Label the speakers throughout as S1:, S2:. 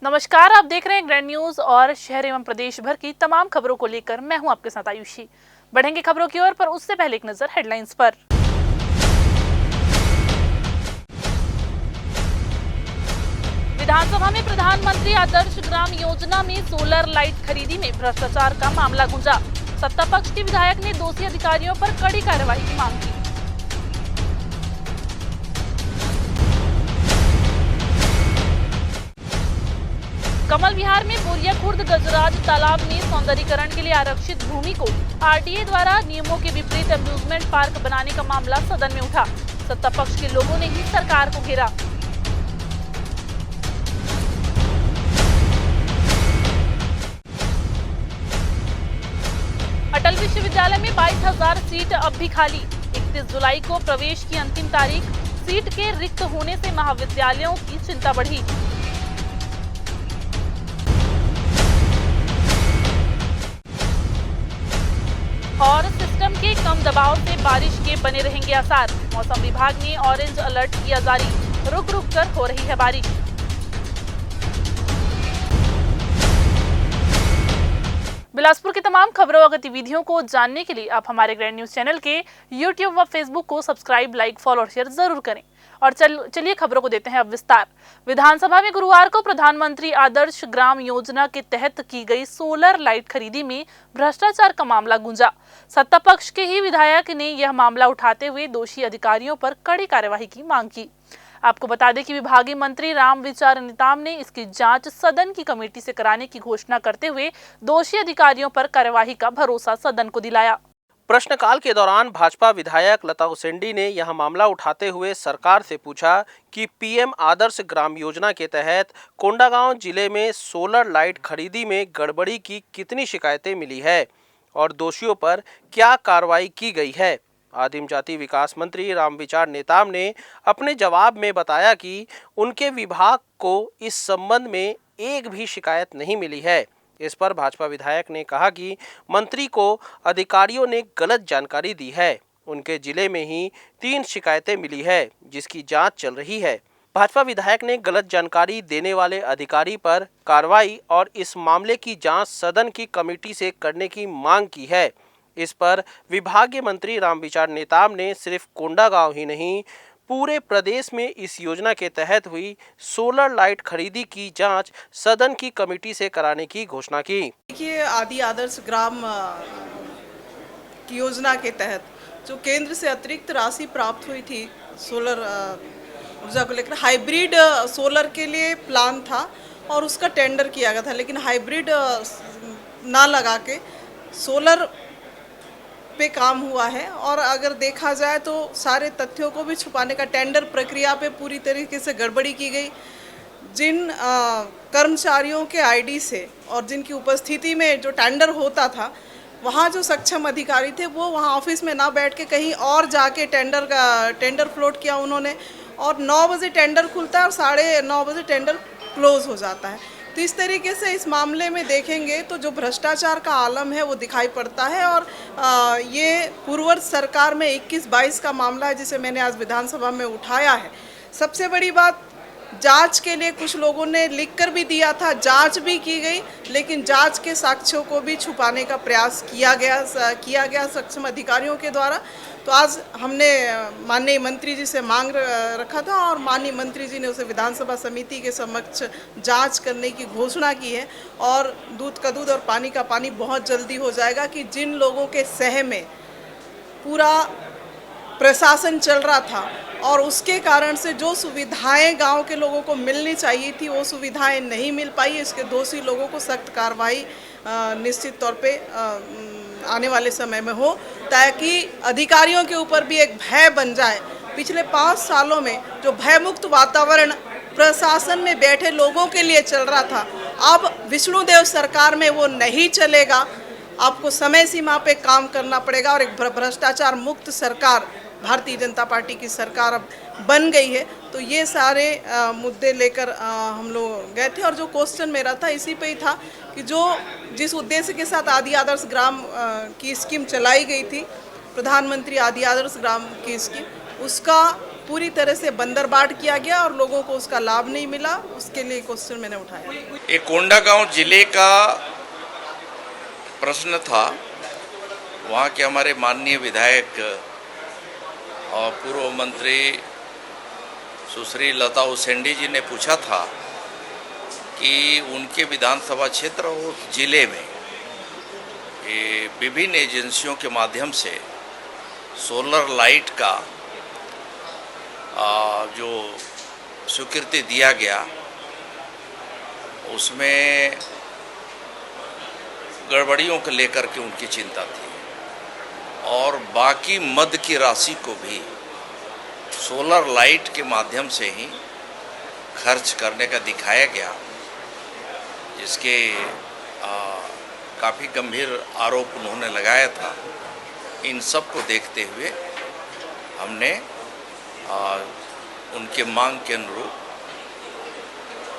S1: नमस्कार, आप देख रहे हैं ग्रैंड न्यूज और शहर एवं प्रदेश भर की तमाम खबरों को लेकर मैं हूं आपके साथ आयुषी। बढ़ेंगे खबरों की ओर, पर उससे पहले एक नजर हेडलाइंस पर। विधानसभा में प्रधानमंत्री आदर्श ग्राम योजना में सोलर लाइट खरीदी में भ्रष्टाचार का मामला गूंजा। सत्ता पक्ष के विधायक ने दोषी अधिकारियों पर कड़ी कार्रवाई की मांग की। कमल विहार में बोरिया खुर्द गजराज तालाब में सौंदर्यीकरण के लिए आरक्षित भूमि को आरटीए द्वारा नियमों के विपरीत अम्यूजमेंट पार्क बनाने का मामला सदन में उठा। सत्ता पक्ष के लोगों ने ही सरकार को घेरा। अटल विश्वविद्यालय में 22,000 सीट अब भी खाली। 31 जुलाई को प्रवेश की अंतिम तारीख। सीट के रिक्त होने से महाविद्यालयों की चिंता बढ़ी। और सिस्टम के कम दबाव से बारिश के बने रहेंगे आसार। मौसम विभाग ने ऑरेंज अलर्ट किया जारी। रुक रुक कर हो रही है बारिश। बिलासपुर की तमाम खबरों और गतिविधियों को जानने के लिए आप हमारे ग्रैंड न्यूज चैनल के यूट्यूब व फेसबुक को सब्सक्राइब, लाइक, फॉलो और शेयर जरूर करें। और चलिए खबरों को देते हैं अब विस्तार। विधानसभा में गुरुवार को प्रधानमंत्री आदर्श ग्राम योजना के तहत की गई सोलर लाइट खरीदी में भ्रष्टाचार का मामला गूंजा। सत्ता पक्ष के ही विधायक ने यह मामला उठाते हुए दोषी अधिकारियों पर कड़ी कार्यवाही की मांग की। आपको बता दें कि विभागीय मंत्री रामविचार नेताम ने इसकी जांच सदन की कमेटी से कराने की घोषणा करते हुए दोषी अधिकारियों पर कार्यवाही का भरोसा सदन को दिलाया।
S2: प्रश्नकाल के दौरान भाजपा विधायक लता हुसैंडी ने यह मामला उठाते हुए सरकार से पूछा कि पीएम आदर्श ग्राम योजना के तहत कोंडागांव जिले में सोलर लाइट खरीदी में गड़बड़ी की कितनी शिकायतें मिली है और दोषियों पर क्या कार्रवाई की गई है। आदिम जाति विकास मंत्री रामविचार नेताम ने अपने जवाब में बताया कि उनके विभाग को इस संबंध में एक भी शिकायत नहीं मिली है। इस पर भाजपा विधायक ने कहा कि मंत्री को अधिकारियों ने गलत जानकारी दी है। उनके जिले में ही 3 शिकायतें मिली है जिसकी जांच चल रही है। भाजपा विधायक ने गलत जानकारी देने वाले अधिकारी पर कार्रवाई और इस मामले की जांच सदन की कमेटी से करने की मांग की है। इस पर विभागीय मंत्री रामविचार नेताम ने सिर्फ कोंडागांव ही नहीं पूरे प्रदेश में इस योजना के तहत हुई सोलर लाइट खरीदी की जांच सदन की कमेटी से कराने की घोषणा की।
S3: देखिए, आदर्श ग्राम की योजना के तहत जो केंद्र से अतिरिक्त राशि प्राप्त हुई थी सोलर ऊर्जा को लेकर, हाइब्रिड सोलर के लिए प्लान था और उसका टेंडर किया गया था, लेकिन हाइब्रिड ना लगा के सोलर पे काम हुआ है। और अगर देखा जाए तो सारे तथ्यों को भी छुपाने का, टेंडर प्रक्रिया पे पूरी तरीके से गड़बड़ी की गई। जिन कर्मचारियों के आईडी से और जिनकी उपस्थिति में जो टेंडर होता था, वहाँ जो सक्षम अधिकारी थे वो वहाँ ऑफिस में ना बैठ के कहीं और जाके टेंडर फ्लोट किया उन्होंने। और 9 बजे टेंडर खुलता है और 9:30 बजे टेंडर क्लोज हो जाता है। तो इस तरीके से इस मामले में देखेंगे तो जो भ्रष्टाचार का आलम है वो दिखाई पड़ता है। और ये पूर्ववर्ती सरकार में 21-22 का मामला है जिसे मैंने आज विधानसभा में उठाया है। सबसे बड़ी बात, जांच के लिए कुछ लोगों ने लिख कर भी दिया था, जांच भी की गई, लेकिन जांच के साक्ष्यों को भी छुपाने का प्रयास किया गया सक्षम अधिकारियों के द्वारा। तो आज हमने माननीय मंत्री जी से मांग रखा था और माननीय मंत्री जी ने उसे विधानसभा समिति के समक्ष जांच करने की घोषणा की है। और दूध का दूध और पानी का पानी बहुत जल्दी हो जाएगा कि जिन लोगों के सह में पूरा प्रशासन चल रहा था और उसके कारण से जो सुविधाएं गांव के लोगों को मिलनी चाहिए थी वो सुविधाएं नहीं मिल पाई, इसके दोषी लोगों को सख्त कार्रवाई निश्चित तौर पे आने वाले समय में हो, ताकि अधिकारियों के ऊपर भी एक भय बन जाए। पिछले 5 सालों में जो भयमुक्त वातावरण प्रशासन में बैठे लोगों के लिए चल रहा था, अब विष्णुदेव सरकार में वो नहीं चलेगा। आपको समय सीमा पे काम करना पड़ेगा और एक भ्रष्टाचार मुक्त सरकार भारतीय जनता पार्टी की सरकार अब बन गई है। तो ये सारे मुद्दे लेकर हम लोग गए थे और जो क्वेश्चन मेरा था इसी पे ही था कि जिस उद्देश्य के साथ आदर्श ग्राम की स्कीम चलाई गई थी, प्रधानमंत्री आदर्श ग्राम की स्कीम, उसका पूरी तरह से बंदरबाट किया गया और लोगों को उसका लाभ नहीं मिला। उसके लिए क्वेश्चन मैंने उठाया।
S4: ये कोंडागांव जिले का प्रश्न था। वहाँ के हमारे माननीय विधायक और पूर्व मंत्री सुश्री लता उसेंडी जी ने पूछा था कि उनके विधानसभा क्षेत्र और जिले में ये विभिन्न एजेंसियों के माध्यम से सोलर लाइट का जो स्वीकृति दिया गया, उसमें गड़बड़ियों को लेकर के उनकी चिंता थी और बाकी मद की राशि को भी सोलर लाइट के माध्यम से ही खर्च करने का दिखाया गया, जिसके काफ़ी गंभीर आरोप उन्होंने लगाया था। इन सब को देखते हुए हमने उनके मांग के अनुरूप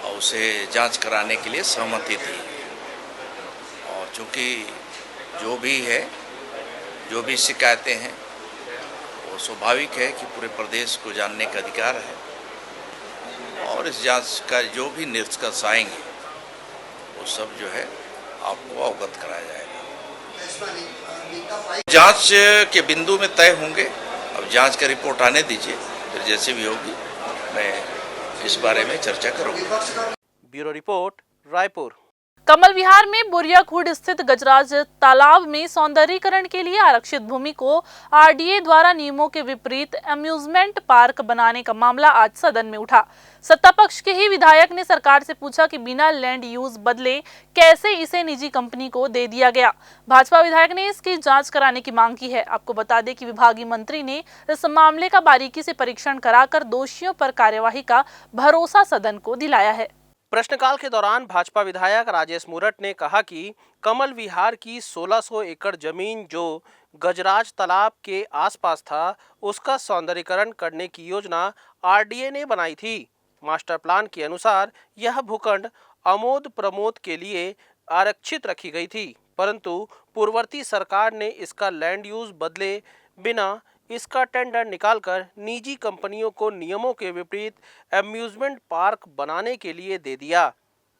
S4: उसे जांच कराने के लिए सहमति दी। और चूँकि जो भी है, जो भी शिकायतें हैं, वो स्वाभाविक है कि पूरे प्रदेश को जानने का अधिकार है और इस जांच का जो भी निष्कर्ष आएंगे वो सब जो है आपको अवगत कराया जाएगा। जांच के बिंदु में तय होंगे। अब जांच का रिपोर्ट आने दीजिए, फिर जैसे भी होगी मैं इस बारे में चर्चा करूंगा।
S2: Bureau report, Raipur.
S1: कमल विहार में बोरियाखुर्द स्थित गजराज तालाब में सौंदर्यीकरण के लिए आरक्षित भूमि को आरडीए द्वारा नियमों के विपरीत अम्यूजमेंट पार्क बनाने का मामला आज सदन में उठा। सत्ता पक्ष के ही विधायक ने सरकार से पूछा कि बिना लैंड यूज बदले कैसे इसे निजी कंपनी को दे दिया गया। भाजपा विधायक ने इसकी जांच कराने की मांग की है। आपको बता दें कि विभागीय मंत्री ने इस मामले का बारीकी से परीक्षण कराकर दोषियों पर कार्यवाही का भरोसा सदन को दिलाया है।
S2: प्रश्नकाल के दौरान भाजपा विधायक राजेश मूरत ने कहा कि कमल विहार की 1600 एकड़ जमीन जो गजराज तालाब के आसपास था, उसका सौंदर्यीकरण करने की योजना आरडीए ने बनाई थी। मास्टर प्लान के अनुसार यह भूखंड आमोद प्रमोद के लिए आरक्षित रखी गई थी, परंतु पूर्ववर्ती सरकार ने इसका लैंड यूज बदले बिना इसका टेंडर निकालकर निजी कंपनियों को नियमों के विपरीत अम्यूजमेंट पार्क बनाने के लिए दे दिया,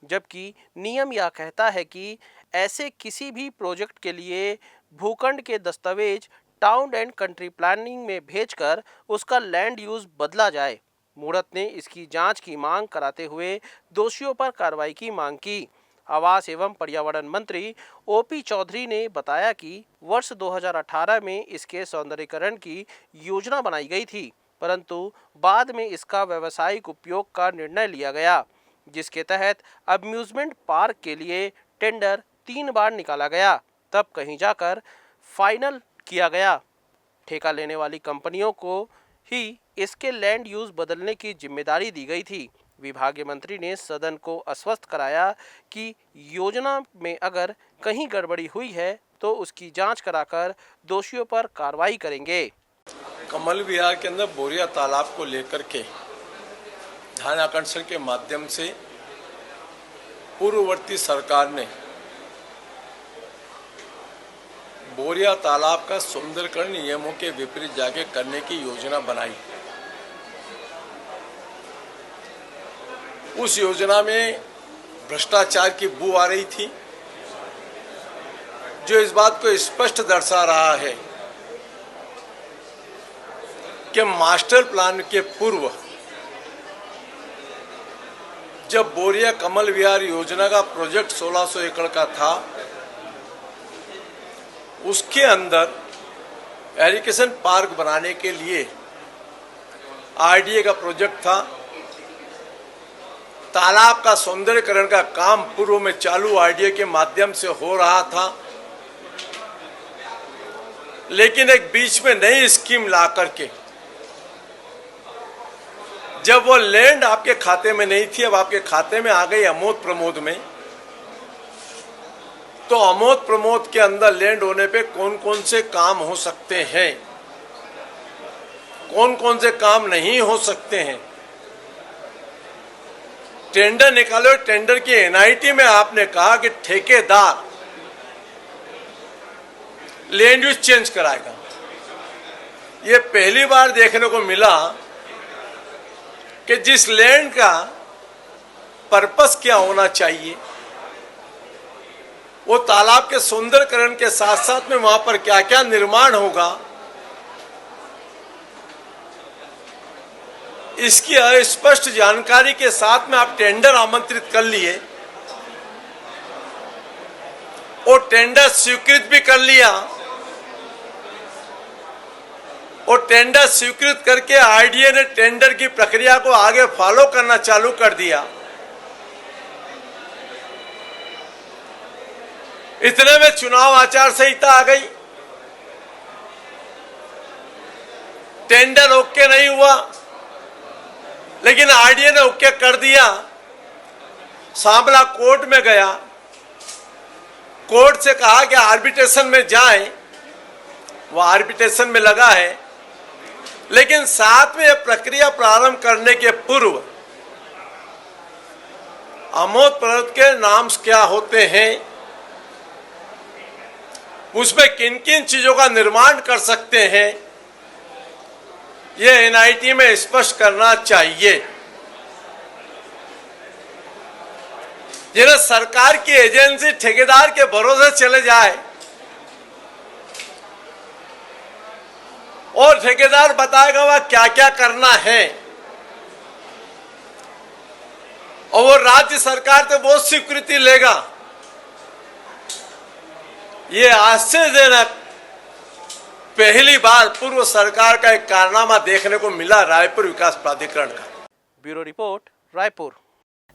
S2: जबकि नियम यह कहता है कि ऐसे किसी भी प्रोजेक्ट के लिए भूखंड के दस्तावेज टाउन एंड कंट्री प्लानिंग में भेजकर उसका लैंड यूज बदला जाए। मूरत ने इसकी जांच की मांग कराते हुए दोषियों पर कार्रवाई की मांग की। आवास एवं पर्यावरण मंत्री ओपी चौधरी ने बताया कि वर्ष 2018 में इसके सौंदर्यीकरण की योजना बनाई गई थी, परंतु बाद में इसका व्यावसायिक उपयोग का निर्णय लिया गया, जिसके तहत अम्यूजमेंट पार्क के लिए टेंडर 3 बार निकाला गया, तब कहीं जाकर फाइनल किया गया। ठेका लेने वाली कंपनियों को ही इसके लैंड यूज बदलने की जिम्मेदारी दी गई थी। विभागीय मंत्री ने सदन को आश्वस्त कराया कि योजना में अगर कहीं गड़बड़ी हुई है तो उसकी जांच कराकर दोषियों पर कार्रवाई करेंगे।
S5: कमल विहार के अंदर बोरिया तालाब को लेकर के ध्यान आकर्षण के माध्यम से पूर्ववर्ती सरकार ने बोरिया तालाब का सौंदर्यीकरण नियमों के विपरीत जाके करने की योजना बनाई। उस योजना में भ्रष्टाचार की बू आ रही थी, जो इस बात को स्पष्ट दर्शा रहा है कि मास्टर प्लान के पूर्व जब बोरिया कमल विहार योजना का प्रोजेक्ट 1600 एकड़ का था, उसके अंदर एरिगेशन पार्क बनाने के लिए आरडीए का प्रोजेक्ट था। तालाब का सौंदर्यीकरण का काम पूर्व में चालू आरडीए के माध्यम से हो रहा था, लेकिन एक बीच में नई स्कीम ला करके जब वो लैंड आपके खाते में नहीं थी, अब आपके खाते में आ गई आमोद प्रमोद में, तो आमोद प्रमोद के अंदर लैंड होने पे कौन कौन से काम हो सकते हैं, कौन कौन से काम नहीं हो सकते हैं, टेंडर निकालो। टेंडर की एनआईटी में आपने कहा कि ठेकेदार लैंड यूज चेंज कराएगा। ये पहली बार देखने को मिला कि जिस लैंड का पर्पस क्या होना चाहिए, वो तालाब के सुंदरीकरण के साथ साथ में वहां पर क्या क्या निर्माण होगा, इसकी स्पष्ट जानकारी के साथ में आप टेंडर आमंत्रित कर लिए और टेंडर स्वीकृत भी कर लिया और टेंडर स्वीकृत करके आरडीए ने टेंडर की प्रक्रिया को आगे फॉलो करना चालू कर दिया। इतने में चुनाव आचार संहिता आ गई, टेंडर ओके नहीं हुआ, लेकिन आरडीए ने ओके कर दिया। सांबला कोर्ट में गया, कोर्ट से कहा कि आर्बिट्रेशन में जाएं, वो आर्बिट्रेशन में लगा है, लेकिन साथ में यह प्रक्रिया प्रारंभ करने के पूर्व आमोद प्रमोद के नाम क्या होते हैं, उसमें किन किन चीजों का निर्माण कर सकते हैं, यह एनआईटी में स्पष्ट करना चाहिए। जिन्हें सरकार की एजेंसी ठेकेदार के भरोसे चले जाए और ठेकेदार बताएगा वह क्या क्या करना है और वो राज्य सरकार से वो स्वीकृति लेगा, ये आश्चर्यजनक पहली बार पूर्व सरकार का एक कारनामा देखने को मिला रायपुर विकास प्राधिकरण का।
S2: Bureau report, Raipur.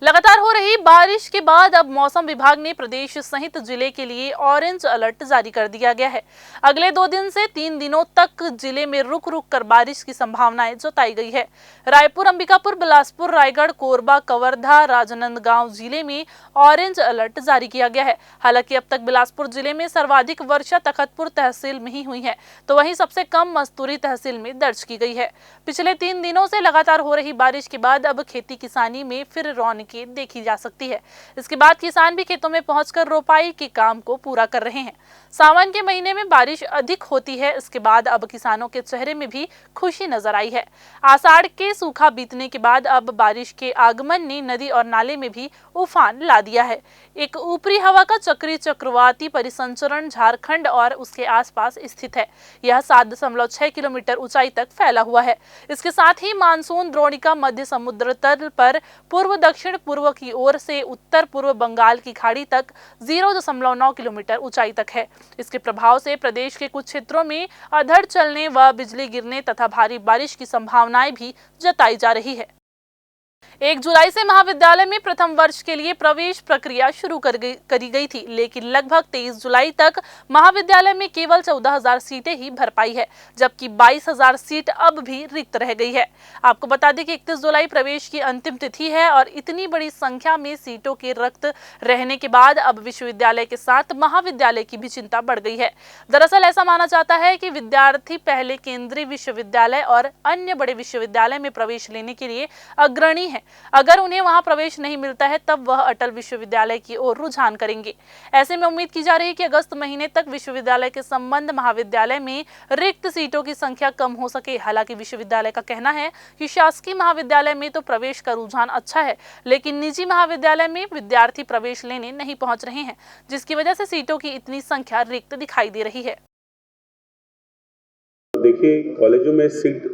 S1: लगातार हो रही बारिश के बाद अब मौसम विभाग ने प्रदेश सहित जिले के लिए ऑरेंज अलर्ट जारी कर दिया गया है। अगले 2 दिन से 3 दिनों तक जिले में रुक रुक कर बारिश की संभावनाएं जताई गई है। रायपुर, अंबिकापुर, बिलासपुर, रायगढ़, कोरबा, कवर्धा, राजनांदगांव जिले में ऑरेंज अलर्ट जारी किया गया है। हालांकि अब तक बिलासपुर जिले में सर्वाधिक वर्षा तखतपुर तहसील में ही हुई है, तो वहीं सबसे कम मस्तूरी तहसील में दर्ज की गई है। पिछले 3 दिनों से लगातार हो रही बारिश के बाद अब खेती किसानी में फिर रौनक देखी जा सकती है। इसके बाद किसान भी खेतों में पहुंचकर रोपाई के काम को पूरा कर रहे हैं। सावन के महीने में बारिश अधिक होती है, इसके बाद अब किसानों के चेहरे में भी खुशी नजर आई है। आषाढ़ के सूखा बीतने के बाद अब बारिश के आगमन ने नदी और नाले में भी उफान ला दिया है। एक ऊपरी हवा का चक्री चक्रवाती परिसंचरण झारखंड और उसके आसपास स्थित है। यह 7.6 किलोमीटर ऊंचाई तक फैला हुआ है। इसके साथ ही मानसून द्रोणिका मध्य समुद्र तल पर पूर्व दक्षिण पूर्व की ओर से उत्तर पूर्व बंगाल की खाड़ी तक 0.9 किलोमीटर ऊंचाई तक है। इसके प्रभाव से प्रदेश के कुछ क्षेत्रों में अधड़ चलने व बिजली गिरने तथा भारी बारिश की संभावनाएं भी जताई जा रही है। 1 जुलाई से महाविद्यालय में प्रथम वर्ष के लिए प्रवेश प्रक्रिया शुरू करी गई थी, लेकिन लगभग 23 जुलाई तक महाविद्यालय में केवल 14,000 सीटें ही भर पाई है, जबकि 22,000 सीट अब भी रिक्त रह गई है। आपको बता दें कि 31 जुलाई प्रवेश की अंतिम तिथि है और इतनी बड़ी संख्या में सीटों के रिक्त रहने के बाद अब विश्वविद्यालय के साथ महाविद्यालय की भी चिंता बढ़ गई है। दरअसल ऐसा माना जाता है कि विद्यार्थी पहले केंद्रीय विश्वविद्यालय और अन्य बड़े विश्वविद्यालय में प्रवेश लेने के लिए अग्रणी है। अगर उन्हें वहां प्रवेश नहीं मिलता है तब वह अटल विश्वविद्यालय की ओर रुझान करेंगे। ऐसे में उम्मीद की जा रही है कि अगस्त महीने तक विश्वविद्यालय के संबंध महाविद्यालय में रिक्त सीटों की संख्या कम हो सके। हालांकि विश्वविद्यालय का कहना है कि शासकीय महाविद्यालय में तो प्रवेश का रुझान अच्छा है, लेकिन निजी महाविद्यालय में विद्यार्थी प्रवेश लेने नहीं पहुंच रहे हैं, जिसकी वजह से सीटों की इतनी संख्या रिक्त दिखाई दे रही है।
S6: देखिए, कॉलेजों में सीट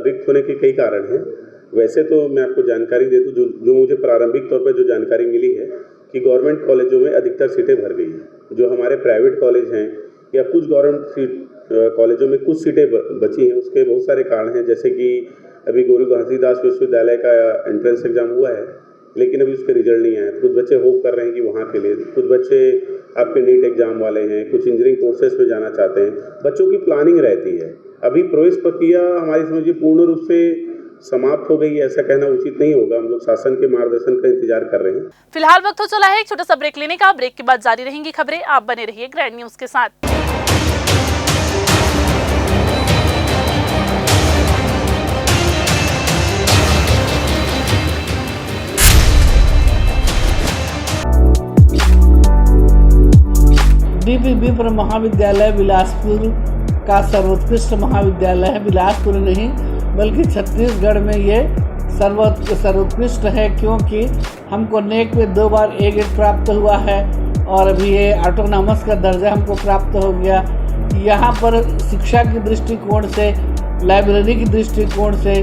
S6: रिक्त होने के कई कारण हैं। वैसे तो मैं आपको जानकारी दे दूं, जो मुझे प्रारंभिक तौर पर जो जानकारी मिली है कि गवर्नमेंट कॉलेजों में अधिकतर सीटें भर गई हैं। जो हमारे प्राइवेट कॉलेज हैं या कुछ गवर्नमेंट कॉलेजों में कुछ सीटें बची हैं, उसके बहुत सारे कारण हैं। जैसे कि अभी गुरु घासीदास विश्वविद्यालय का एंट्रेंस एग्जाम हुआ है, लेकिन अभी उसके रिजल्ट नहीं आए। कुछ बच्चे होप कर रहे हैं कि वहाँ के लिए, कुछ बच्चे आपके नीट एग्जाम वाले हैं, कुछ इंजीनियरिंग कोर्सेज में जाना चाहते हैं। बच्चों की प्लानिंग रहती है। अभी प्रवेश प्रक्रिया हमारी समझिए पूर्ण रूप से समाप्त हो गई, ऐसा कहना उचित नहीं होगा। हम लोग शासन के मार्गदर्शन का इंतजार कर रहे हैं।
S1: फिलहाल वक्त हो चला है एक छोटा सा ब्रेक लेने का। ब्रेक के बाद जारी रहेंगी खबरें। आप बने रहिए ग्रैंड न्यूज के साथ।
S7: डीपी विप्र महाविद्यालय बिलासपुर का सर्वोत्कृष्ट महाविद्यालय है। बिलासपुर नहीं बल्कि छत्तीसगढ़ में ये सर्वोत्कृष्ट है, क्योंकि हमको नेक में 2 बार A ग्रेड प्राप्त हुआ है और अभी ये ऑटोनॉमस का दर्जा हमको प्राप्त हो गया। यहाँ पर शिक्षा के दृष्टिकोण से, लाइब्रेरी के दृष्टिकोण से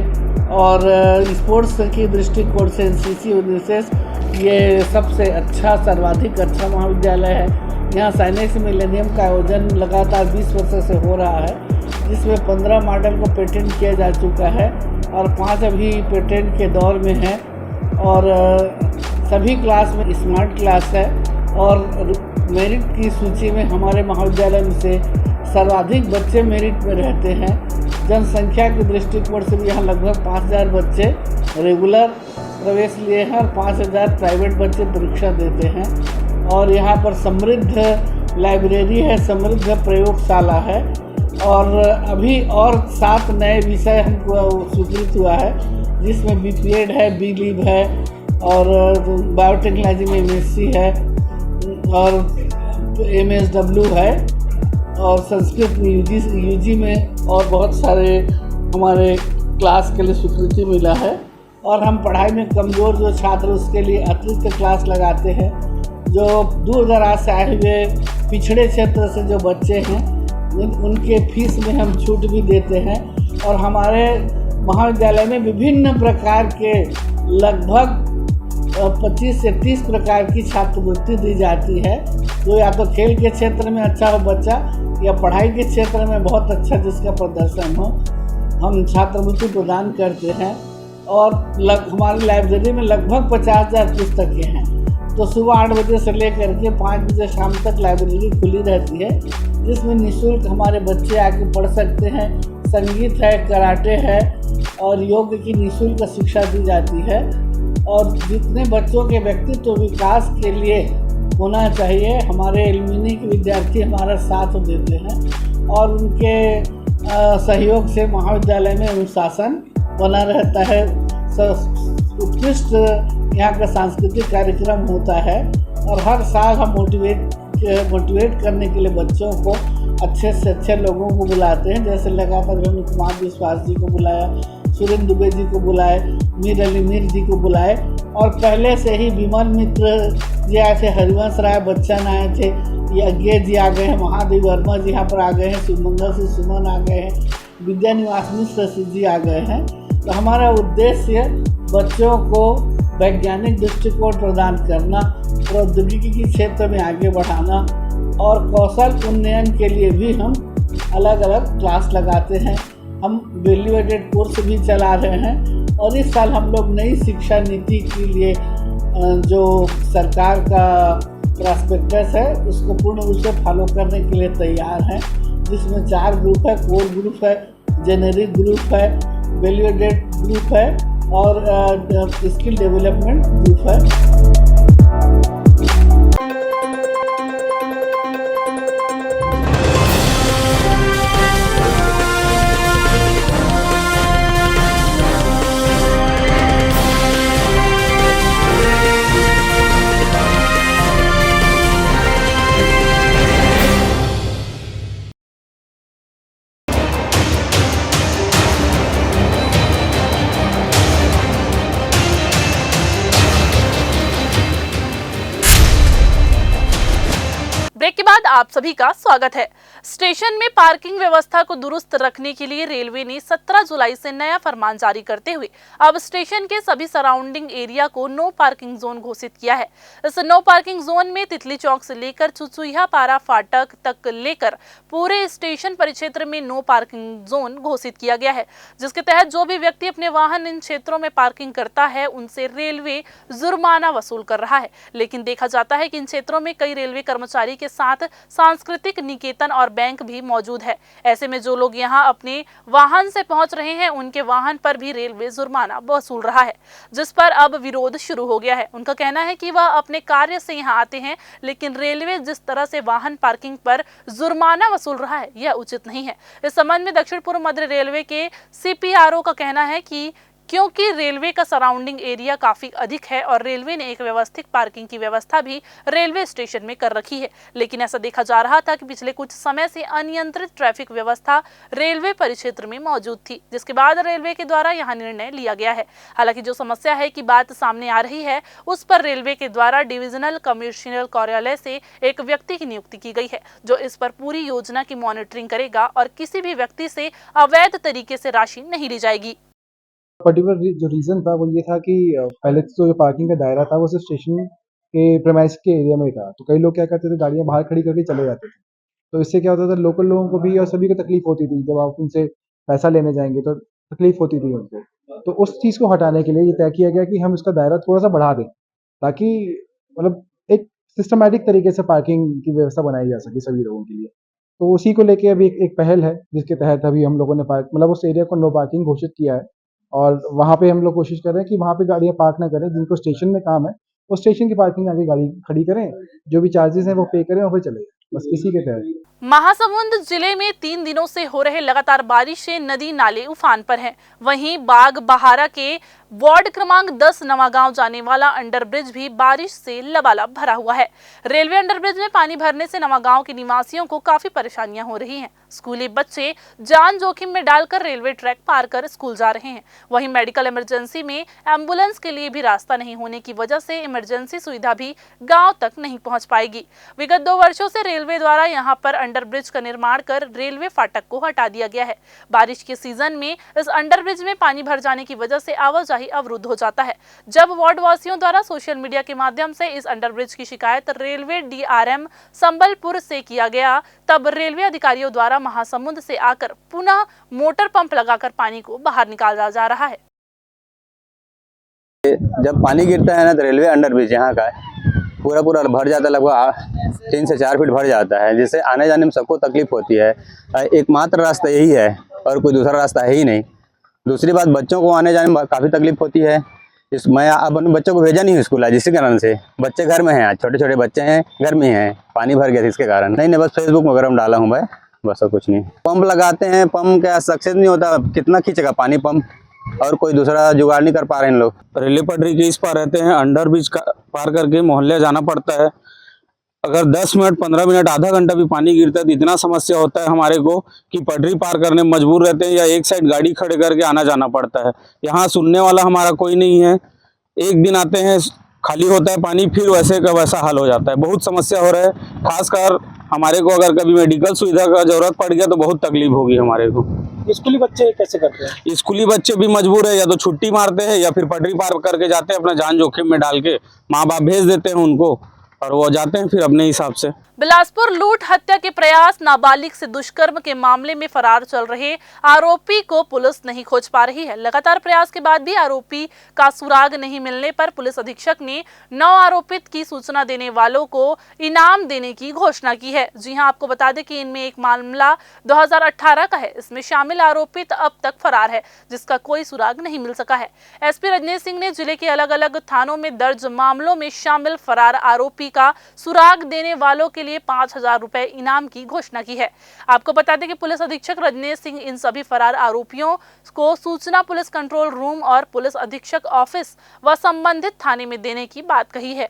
S7: और स्पोर्ट्स की दृष्टिकोण से NCC यूनिसेस ये सबसे अच्छा, सर्वाधिक अच्छा महाविद्यालय है। यहाँ साइनेक्स मिलेनियम का आयोजन लगातार 20 वर्षों से हो रहा है, जिसमें 15 मॉडल को पेटेंट किया जा चुका है और 5 अभी पेटेंट के दौर में हैं और सभी क्लास में स्मार्ट क्लास है और मेरिट की सूची में हमारे महाविद्यालय में से सर्वाधिक बच्चे मेरिट में रहते हैं। जनसंख्या के दृष्टिकोण से भी यहाँ लगभग 5000 बच्चे रेगुलर प्रवेश लिए हैं और 5000 प्राइवेट बच्चे परीक्षा देते हैं और यहाँ पर समृद्ध लाइब्रेरी है, समृद्ध प्रयोगशाला है और अभी और 7 नए विषय हमको स्वीकृत हुआ है, जिसमें BPEd है, B.Liv है और बायोटेक्नोलॉजी में MSc है और MSW है और संस्कृत में UG में और बहुत सारे हमारे क्लास के लिए स्वीकृति मिला है। और हम पढ़ाई में कमज़ोर जो छात्र उसके लिए अतिरिक्त क्लास लगाते हैं। जो दूर दराज से आए हुए पिछड़े क्षेत्र से जो बच्चे हैं उनके फीस में हम छूट भी देते हैं और हमारे महाविद्यालय में विभिन्न प्रकार के लगभग 25 से 30 प्रकार की छात्रवृत्ति दी जाती है। जो या तो खेल के क्षेत्र में अच्छा हो बच्चा या पढ़ाई के क्षेत्र में बहुत अच्छा जिसका प्रदर्शन हो, हम छात्रवृत्ति प्रदान करते हैं। और हमारी लाइब्रेरी में लगभग 50,000 पुस्तकें हैं। तो सुबह 8 बजे से लेकर के 5 बजे शाम तक लाइब्रेरी खुली रहती है, जिसमें निःशुल्क हमारे बच्चे आके पढ़ सकते हैं। संगीत है, कराटे है और योग की निःशुल्क शिक्षा दी जाती है और जितने बच्चों के व्यक्तित्व विकास के लिए होना चाहिए, हमारे एलुमनी के विद्यार्थी हमारा साथ देते हैं और उनके सहयोग से महाविद्यालय में अनुशासन बना रहता है। उत्कृष्ट यहाँ का सांस्कृतिक कार्यक्रम होता है और हर साल हम मोटिवेट करने के लिए बच्चों को अच्छे से अच्छे लोगों को बुलाते हैं। जैसे लगातार हमने कुमार विश्वास जी को बुलाया, सुरेंद्र दुबे जी को बुलाए, मीर अली मीर जी को बुलाए और पहले से ही विमल मित्र जी आए थे, हरिवंश राय बच्चन आए थे, यज्ञ जी आ गए हैं, महादेव वर्मा जी यहाँ पर आ गए हैं, शिवमंगल सिंह सुमन आ गए हैं, विद्या निवास मिश्र जी आ गए हैं। तो हमारा उद्देश्य बच्चों को वैज्ञानिक दृष्टिकोण प्रदान करना, प्रौद्योगिकी के क्षेत्र में आगे बढ़ाना और कौशल उन्नयन के लिए भी हम अलग अलग क्लास लगाते हैं। हम वैल्यू एडेड कोर्स भी चला रहे हैं और इस साल हम लोग नई शिक्षा नीति के लिए जो सरकार का प्रॉस्पेक्टस है उसको पूर्ण रूप से फॉलो करने के लिए तैयार हैं, जिसमें 4 ग्रुप है, कोर ग्रुप है, जेनेरिक ग्रुप है, वैल्यू एडेड ग्रुप है और स्किल डेवलपमेंट ग्रुप है।
S1: ब्रेक के बाद आप सभी का स्वागत है। स्टेशन में पार्किंग व्यवस्था को दुरुस्त रखने के लिए रेलवे ने 17 जुलाई से नया फरमान जारी करते हुए अब स्टेशन के सभी सराउंडिंग एरिया को नो पार्किंग जोन घोषित किया है। इस नो पार्किंग जोन में तितली चौक से लेकर चुचुहिया पारा फाटक तक लेकर पूरे स्टेशन परिक्षेत्र में नो पार्किंग जोन घोषित किया गया है, जिसके तहत जो भी व्यक्ति अपने वाहन इन क्षेत्रों में पार्किंग करता है उनसे रेलवे जुर्माना वसूल कर रहा है। लेकिन देखा जाता है कि इन क्षेत्रों में कई रेलवे कर्मचारी के साथ सांस्कृतिक निकेतन और बैंक भी मौजूद है। ऐसे में जो लोग यहां अपने वाहन से पहुंच रहे हैं उनके वाहन पर भी रेलवे जुर्माना वसूल रहा है, जिस पर अब विरोध शुरू हो गया है। उनका कहना है कि वह अपने कार्य से यहां आते हैं, लेकिन रेलवे जिस तरह से वाहन पार्किंग पर जुर्माना वसूल रहा है यह उचित नहीं है। इस संबंध में दक्षिण पूर्व मध्य रेलवे के CPRO का कहना है कि क्योंकि रेलवे का सराउंडिंग एरिया काफी अधिक है और रेलवे ने एक व्यवस्थित पार्किंग की व्यवस्था भी रेलवे स्टेशन में कर रखी है। लेकिन ऐसा देखा जा रहा था कि पिछले कुछ समय से अनियंत्रित ट्रैफिक व्यवस्था रेलवे परिक्षेत्र में मौजूद थी, जिसके बाद रेलवे के द्वारा यहां निर्णय लिया गया है। हालांकि जो समस्या है की बात सामने आ रही है, उस पर रेलवे के द्वारा डिविजनल कमिश्नर कार्यालय से एक व्यक्ति की नियुक्ति की गई है, जो इस पर पूरी योजना की मॉनिटरिंग करेगा और किसी भी व्यक्ति से अवैध तरीके से राशि नहीं ली जाएगी।
S8: पर्टिकुलर जो रीज़न था वो ये था कि पहले तो जो पार्किंग का दायरा था वो सिर्फ स्टेशन के प्रेमाइस के एरिया में ही था, तो कई लोग क्या करते थे, गाड़ियाँ बाहर खड़ी करके चले जाते थे। तो इससे क्या होता था, लोकल लोगों को भी और सभी को तकलीफ होती थी। जब आप उनसे पैसा लेने जाएंगे तो तकलीफ होती थी उनको। तो उस चीज़ को हटाने के लिए ये तय किया गया कि हम इसका दायरा थोड़ा सा बढ़ा दें, ताकि मतलब एक सिस्टमैटिक तरीके से पार्किंग की व्यवस्था बनाई जा सके सभी लोगों के लिए। तो उसी को लेके अभी एक पहल है, जिसके तहत अभी हम लोगों ने उस एरिया को नो पार्किंग घोषित किया है। और वहाँ पे हम लोग कोशिश कर रहे हैं कि वहाँ पे गाड़ियाँ पार्क ना करें। जिनको स्टेशन में काम है वो स्टेशन की पार्किंग में आके गाड़ी खड़ी करें, जो भी चार्जेस हैं वो पे करें और फिर चले जाएं। बस इसी के तहत
S1: महासमुंद जिले में 3 दिनों से हो रहे लगातार बारिश से नदी नाले उफान पर हैं। वहीं बाग बहारा के वार्ड क्रमांक 10 नवागांव जाने वाला अंडरब्रिज भी बारिश से लबालब भरा हुआ है। रेलवे अंडरब्रिज में पानी भरने से नवागांव के निवासियों को काफी परेशानियां हो रही हैं। स्कूली बच्चे जान जोखिम में डालकर रेलवे ट्रैक पार कर स्कूल जा रहे हैं। वहीं मेडिकल इमरजेंसी में एम्बुलेंस के लिए भी रास्ता नहीं होने की वजह से इमरजेंसी सुविधा भी गाँव तक नहीं पहुँच पाएगी। विगत 2 वर्षों से रेलवे द्वारा यहाँ पर अंडरब्रिज का निर्माण कर रेलवे फाटक को हटा दिया गया है। बारिश के सीजन में इस अंडरब्रिज में पानी भर जाने की वजह से आवाजाही अवरुद्ध हो जाता है। जब वार्ड वासियों द्वारा सोशल मीडिया के माध्यम से इस अंडरब्रिज की शिकायत रेलवे DRM संबलपुर से किया गया, तब रेलवे अधिकारियों द्वारा महासमुंद से आकर पुनः मोटर पंप लगाकर पानी को बाहर निकाला जा रहा है।
S9: जब पानी गिरता है ना तो रेलवे अंडरब्रिज यहाँ का पूरा भर जाता है, लगभग 3 से 4 फीट भर जाता है, जिससे आने जाने में सबको तकलीफ होती है। एकमात्र रास्ता यही है और कोई दूसरा रास्ता है ही नहीं। दूसरी बात, बच्चों को आने जाने में काफ़ी तकलीफ होती है। मैं अपने बच्चों को भेजा नहीं स्कूल, जिसके कारण से बच्चे घर में हैं, आज छोटे छोटे बच्चे हैं घर में हैं, पानी भर गया था इसके कारण। नहीं, बस फेसबुक वगैरह में डाला हूँ मैं, बस और कुछ नहीं। पंप लगाते हैं, पंप क्या सक्सेस नहीं होता, कितना खींचेगा पानी पंप, और कोई दूसरा जुगाड़ नहीं कर पा रहे हैं लोग।
S10: रेलवे पटरी के इस पार रहते हैं, अंडरब्रिज पार करके मोहल्ले जाना पड़ता है। अगर 10 मिनट 15 मिनट आधा घंटा भी पानी गिरता है तो इतना समस्या होता है हमारे को कि पटरी पार करने में मजबूर रहते हैं या एक साइड गाड़ी खड़े करके आना जाना पड़ता है। यहाँ सुनने वाला हमारा कोई नहीं है। एक दिन आते हैं, खाली होता है पानी, फिर वैसे का वैसा हाल हो जाता है। बहुत समस्या हो रहा है, खासकर हमारे को अगर कभी मेडिकल सुविधा का जरूरत पड़ गया तो बहुत तकलीफ होगी हमारे को।
S11: स्कूली बच्चे कैसे करते हैं?
S10: स्कूली बच्चे भी मजबूर है, या तो छुट्टी मारते हैं या फिर पटरी पार करके जाते हैं, अपना जान जोखिम में डाल के माँ बाप भेज देते हैं उनको और वो जाते हैं फिर अपने हिसाब से।
S1: बिलासपुर लूट हत्या के प्रयास, नाबालिग से दुष्कर्म के मामले में फरार चल रहे आरोपी को पुलिस नहीं खोज पा रही है। लगातार प्रयास के बाद भी आरोपी का सुराग नहीं मिलने पर पुलिस अधीक्षक ने 9 आरोपित की सूचना देने वालों को इनाम देने की घोषणा की है। जी हां, आपको बता दें कि इनमें एक मामला 2018 का है। इसमें शामिल आरोपित अब तक फरार है, जिसका कोई सुराग नहीं मिल सका है। SP रजनीश सिंह ने जिले के अलग अलग थानों में दर्ज मामलों में शामिल फरार आरोपी का सुराग देने वालों के लिए 5,000 रुपए इनाम की घोषणा की है। आपको बता दें कि पुलिस अधीक्षक रजनीश सिंह इन सभी फरार आरोपियों को सूचना पुलिस कंट्रोल रूम और पुलिस अधीक्षक ऑफिस व संबंधित थाने में देने की बात कही है।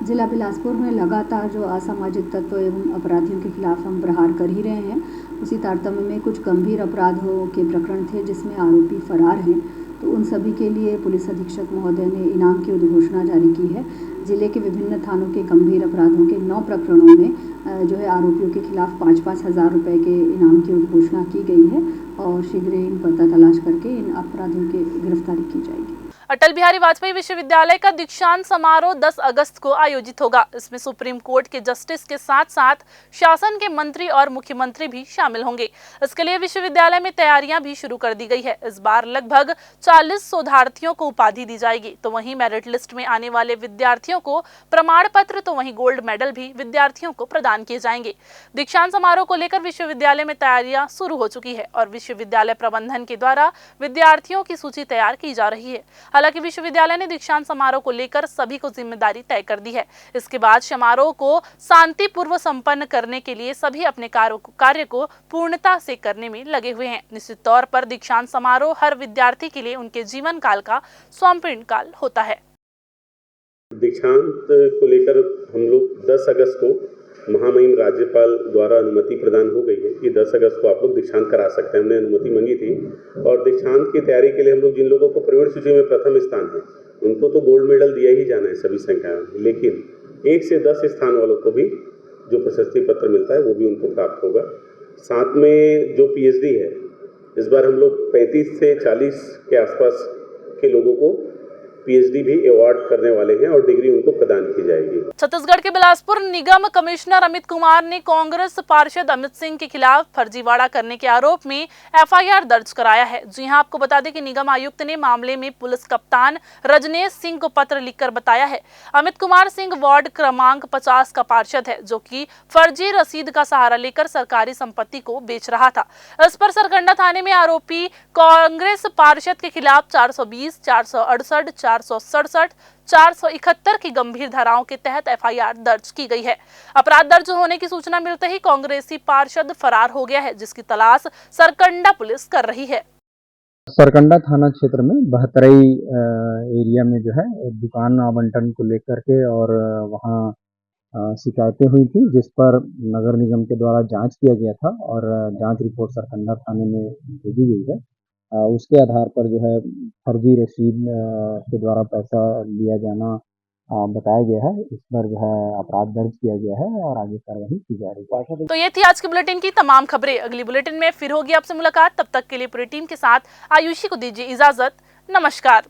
S12: जिला बिलासपुर में लगातार जो असामाजिक तत्व एवं अपराधियों के खिलाफ हम प्रहार कर ही रहे हैं, उसी तारतम्य में कुछ गंभीर अपराधों के प्रकरण थे जिसमें आरोपी फरार हैं, तो उन सभी के लिए पुलिस अधीक्षक महोदय ने इनाम की उद्घोषणा जारी की है। जिले के विभिन्न थानों के गंभीर अपराधों के 9 प्रकरणों में जो है आरोपियों के खिलाफ 5-5 हज़ार रुपये के इनाम की उद्घोषणा की गई है और शीघ्र इन पता तलाश करके इन अपराधियों की गिरफ्तारी की जाएगी।
S1: अटल बिहारी वाजपेयी विश्वविद्यालय का दीक्षांत समारोह 10 अगस्त को आयोजित होगा। इसमें सुप्रीम कोर्ट के जस्टिस के साथ साथ शासन के मंत्री और मुख्यमंत्री भी शामिल होंगे। इसके लिए विश्वविद्यालय में तैयारियां भी शुरू कर दी गई है। इस बार लगभग 40 शोधार्थियों को उपाधि दी जाएगी, तो वहीं मेरिट लिस्ट में आने वाले विद्यार्थियों को प्रमाण पत्र, तो वहीं गोल्ड मेडल भी विद्यार्थियों को प्रदान किए जाएंगे। दीक्षांत समारोह को लेकर विश्वविद्यालय में तैयारियां शुरू हो चुकी है और विश्वविद्यालय प्रबंधन के द्वारा विद्यार्थियों की सूची तैयार की जा रही है। हालांकि विश्वविद्यालय ने दीक्षांत समारोह को लेकर सभी को जिम्मेदारी तय कर दी है। इसके बाद समारोह को शांतिपूर्व संपन्न करने के लिए सभी अपने कार्य को पूर्णता से करने में लगे हुए हैं। निश्चित तौर पर दीक्षांत समारोह हर विद्यार्थी के लिए उनके जीवन काल का स्वर्ण काल होता है।
S6: दीक्षांत को लेकर हम लोग 10 अगस्त को महामहिम राज्यपाल द्वारा अनुमति प्रदान हो गई है कि 10 अगस्त को आप लोग दीक्षांत करा सकते हैं। हमने अनुमति मांगी थी और दीक्षांत की तैयारी के लिए हम लोग जिन लोगों को प्रवीण सूची में प्रथम स्थान है उनको तो गोल्ड मेडल दिया ही जाना है सभी संख्या में, लेकिन 1 से 10 स्थान वालों को भी जो प्रशस्ति पत्र मिलता है वो भी उनको प्राप्त होगा। साथ में जो PhD है इस बार हम लोग 35 से 40 के आसपास के लोगों को PhD भी अवार्ड करने वाले हैं और डिग्री उनको प्रदान की जाएगी।
S1: छत्तीसगढ़ के बिलासपुर निगम कमिश्नर अमित कुमार ने कांग्रेस पार्षद अमित सिंह के खिलाफ फर्जीवाड़ा करने के आरोप में FIR दर्ज कराया है। जी हां, आपको बता दें कि निगम आयुक्त ने मामले में पुलिस कप्तान रजनेश सिंह को पत्र लिखकर बताया है। अमित कुमार सिंह वार्ड क्रमांक 50 का पार्षद है जो कि फर्जी रसीद का सहारा लेकर सरकारी संपत्ति को बेच रहा था। इस पर सरकंडा थाने में आरोपी कांग्रेस पार्षद के खिलाफ 420, 468, 467, 471 की गंभीर धाराओं के तहत FIR दर्ज की गई है। अपराध दर्ज होने की सूचना मिलते ही कांग्रेसी पार्षद फरार हो गया है, जिसकी तलाश सरकंडा पुलिस कर रही है।
S13: सरकंडा थाना क्षेत्र में बहतरई एरिया में जो है दुकान आवंटन को लेकर के और वहाँ शिकायतें हुई थी, जिस पर नगर निगम के द्वारा जांच किया गया था और जांच रिपोर्ट सरकंडा थाने में भेजी गई है। उसके आधार पर जो है फर्जी रसीद के द्वारा पैसा लिया जाना बताया गया है। इस पर जो है अपराध दर्ज किया गया है और आगे कार्रवाई की जा रही है।
S1: तो ये थी आज के बुलेटिन की तमाम खबरें। अगली बुलेटिन में फिर होगी आपसे मुलाकात। तब तक के लिए पूरी टीम के साथ आयुषी को दीजिए इजाजत। नमस्कार।